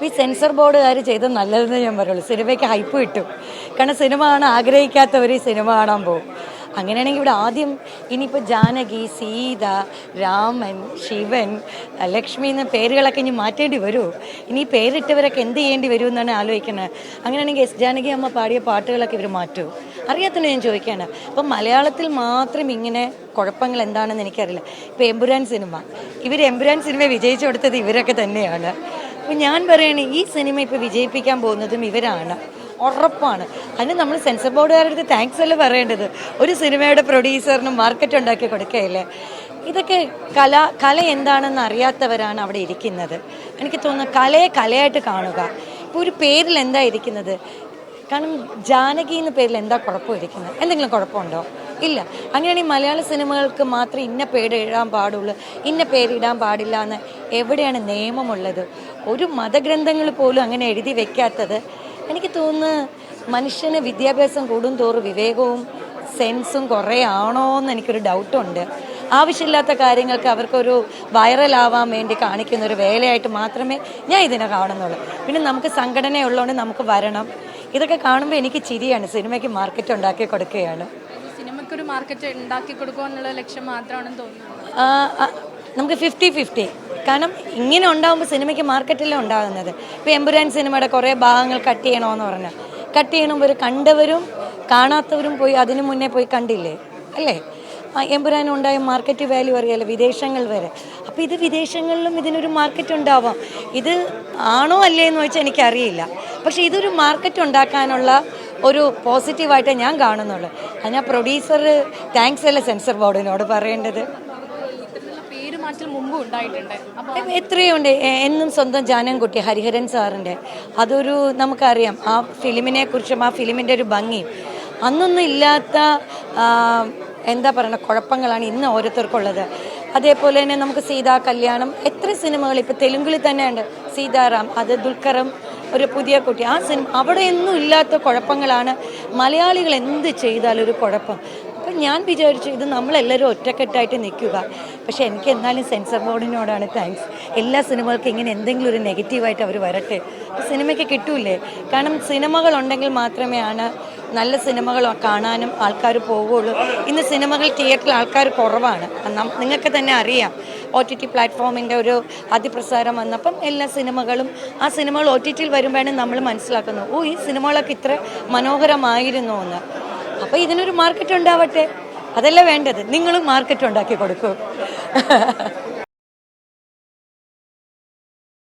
അപ്പോൾ ഈ സെൻസർ ബോർഡുകാർ ചെയ്ത് നല്ലതെന്ന് ഞാൻ പറയുള്ളൂ. സിനിമയ്ക്ക് ഹൈപ്പ് കിട്ടും. കാരണം സിനിമ കാണാൻ ആഗ്രഹിക്കാത്തവർ ഈ സിനിമ കാണാൻ പോകും. അങ്ങനെയാണെങ്കിൽ ഇവിടെ ആദ്യം ഇനിയിപ്പോൾ ജാനകി, സീത, രാമൻ, ശിവൻ, ലക്ഷ്മി എന്ന പേരുകളൊക്കെ ഇനി മാറ്റേണ്ടി വരുമോ? ഇനി ഈ പേരിട്ടവരൊക്കെ എന്ത് ചെയ്യേണ്ടി വരും എന്നാണ് ആലോചിക്കുന്നത്. അങ്ങനെയാണെങ്കിൽ എസ് ജാനകി അമ്മ പാടിയ പാട്ടുകളൊക്കെ ഇവർ മാറ്റുമോ? അറിയാത്തന്നെ ഞാൻ ചോദിക്കുകയാണ്. അപ്പം മലയാളത്തിൽ മാത്രം ഇങ്ങനെ കുഴപ്പങ്ങൾ എന്താണെന്ന് എനിക്കറിയില്ല. ഇപ്പോൾ എമ്പുരാൻ സിനിമ, എമ്പുരാൻ സിനിമ വിജയിച്ചു കൊടുത്തത് ഇവരൊക്കെ തന്നെയാണ്. അപ്പം ഞാൻ പറയുകയാണ് ഈ സിനിമ ഇപ്പോൾ വിജയിപ്പിക്കാൻ പോകുന്നതും ഇവരാണ്, ഉറപ്പാണ്. അതിന് നമ്മൾ സെൻസർ ബോർഡുകാരുടെ താങ്ക്സ് അല്ലേ പറയേണ്ടത്. ഒരു സിനിമയുടെ പ്രൊഡ്യൂസറിനും മാർക്കറ്റ് ഉണ്ടാക്കി കൊടുക്കുകയില്ലേ. ഇതൊക്കെ കല എന്താണെന്ന് അറിയാത്തവരാണ് അവിടെ ഇരിക്കുന്നത്. എനിക്ക് തോന്നുന്നു കലയെ കലയായിട്ട് കാണുക. ഇപ്പോൾ ഒരു പേരിൽ എന്താ ഇരിക്കുന്നത്? കാരണം ജാനകി എന്ന പേരിൽ എന്താ കുഴപ്പമിരിക്കുന്നത്? എന്തെങ്കിലും കുഴപ്പമുണ്ടോ? ഇല്ല. അങ്ങനെയാണെങ്കിൽ മലയാള സിനിമകൾക്ക് മാത്രം ഇന്ന പേര് ഇടാൻ പാടുള്ളൂ, ഇന്ന പേരിടാൻ പാടില്ല എന്ന് എവിടെയാണ് നിയമമുള്ളത്? ഒരു മതഗ്രന്ഥങ്ങൾ പോലും അങ്ങനെ എഴുതി വെക്കാത്തത് എനിക്ക് തോന്നുന്നു മനുഷ്യന് വിദ്യാഭ്യാസം കൂടും തോറും വിവേകവും സെൻസും കുറേ ആണോ എന്ന് എനിക്കൊരു ഡൗട്ടുണ്ട്. ആവശ്യമില്ലാത്ത കാര്യങ്ങൾക്ക് അവർക്കൊരു വൈറലാവാൻ വേണ്ടി കാണിക്കുന്ന ഒരു വേലയായിട്ട് മാത്രമേ ഞാൻ ഇതിനെ കാണുന്നുള്ളൂ. പിന്നെ നമുക്ക് സംഘടന ഉള്ളതുകൊണ്ട് നമുക്ക് വരണം. ഇതൊക്കെ കാണുമ്പോൾ എനിക്ക് ചിരിയാണ്. സിനിമയ്ക്ക് മാർക്കറ്റ് ഉണ്ടാക്കി കൊടുക്കുകയാണ്. സിനിമയ്ക്കൊരു മാർക്കറ്റ് ഉണ്ടാക്കി കൊടുക്കുക എന്നുള്ള ലക്ഷ്യം മാത്രമാണെന്ന് തോന്നുന്നു. നമുക്ക് 50-50. കാരണം ഇങ്ങനെ ഉണ്ടാകുമ്പോൾ സിനിമയ്ക്ക് മാർക്കറ്റല്ലേ ഉണ്ടാകുന്നത്. ഇപ്പോൾ എമ്പുരാൻ സിനിമയുടെ കുറേ ഭാഗങ്ങൾ കട്ട് ചെയ്യണമെന്ന് പറഞ്ഞാൽ കട്ട് ചെയ്യണമെങ്കിൽ ഒരു കണ്ടവരും കാണാത്തവരും പോയി അതിനു മുന്നേ പോയി കണ്ടില്ലേ അല്ലേ? എമ്പുരാനും ഉണ്ടായ മാർക്കറ്റ് വാല്യൂ അറിയാലോ, വിദേശങ്ങൾ വരെ. അപ്പോൾ ഇത് വിദേശങ്ങളിലും ഇതിനൊരു മാർക്കറ്റ് ഉണ്ടാവാം. ഇത് ആണോ അല്ലേ എന്ന് വെച്ചാൽ എനിക്കറിയില്ല. പക്ഷേ ഇതൊരു മാർക്കറ്റ് ഉണ്ടാക്കാനുള്ള ഒരു പോസിറ്റീവായിട്ടേ ഞാൻ കാണുന്നുള്ളൂ. അതിന് ആ പ്രൊഡ്യൂസർ താങ്ക്സ് അല്ലേ സെൻസർ ബോർഡിനോട് പറയേണ്ടത്. എത്രയുണ്ട്. എന്നും സ്വന്തം ജാനൻകുട്ടി ഹരിഹരൻ സാറിൻ്റെ അതൊരു നമുക്കറിയാം. ആ ഫിലിമിനെ കുറിച്ചും ആ ഫിലിമിൻ്റെ ഒരു ഭംഗി അന്നൊന്നും ഇല്ലാത്ത എന്താ പറയുക കുഴപ്പങ്ങളാണ് ഇന്ന് ഓരോരുത്തർക്കുള്ളത്. അതേപോലെ തന്നെ നമുക്ക് സീതാ കല്യാണം, എത്ര സിനിമകൾ ഇപ്പോൾ തെലുങ്കിൽ തന്നെ ഉണ്ട്. സീതാറാം, അത് ദുൽഖറും ഒരു പുതിയ കുട്ടി, ആ സിനിമ അവിടെയൊന്നും ഇല്ലാത്ത കുഴപ്പങ്ങളാണ്. മലയാളികൾ എന്ത് ചെയ്താലും ഒരു കുഴപ്പം. അപ്പം ഞാൻ വിചാരിച്ചു ഇത് നമ്മളെല്ലാവരും ഒറ്റക്കെട്ടായിട്ട് നിൽക്കുക. പക്ഷെ എനിക്ക് എന്നാലും സെൻസർ ബോർഡിനോടാണ് താങ്ക്സ്. എല്ലാ സിനിമകൾക്കും ഇങ്ങനെ എന്തെങ്കിലും ഒരു നെഗറ്റീവായിട്ട് അവർ വരട്ടെ. സിനിമയ്ക്ക് കിട്ടൂലേ? കാരണം സിനിമകളുണ്ടെങ്കിൽ മാത്രമേ നല്ല സിനിമകൾ കാണാനും ആൾക്കാർ പോവുകയുള്ളൂ. ഇന്ന് സിനിമകൾ തിയേറ്ററിൽ ആൾക്കാർ കുറവാണ്. നിങ്ങൾക്ക് തന്നെ അറിയാം. OTT പ്ലാറ്റ്ഫോമിൻ്റെ ഒരു അതിപ്രസാരം വന്നപ്പം എല്ലാ സിനിമകളും ആ സിനിമകൾ OTTയിൽ വരുമ്പോഴാണ് നമ്മൾ മനസ്സിലാക്കുന്നത്, ഓ ഈ സിനിമകളൊക്കെ ഇത്ര മനോഹരമായിരുന്നു എന്ന്. അപ്പോൾ ഇതിനൊരു മാർക്കറ്റ് ഉണ്ടാവട്ടെ, അതല്ല വേണ്ടത്. നിങ്ങളും മാർക്കറ്റ് ഉണ്ടാക്കി കൊടുക്കൂ.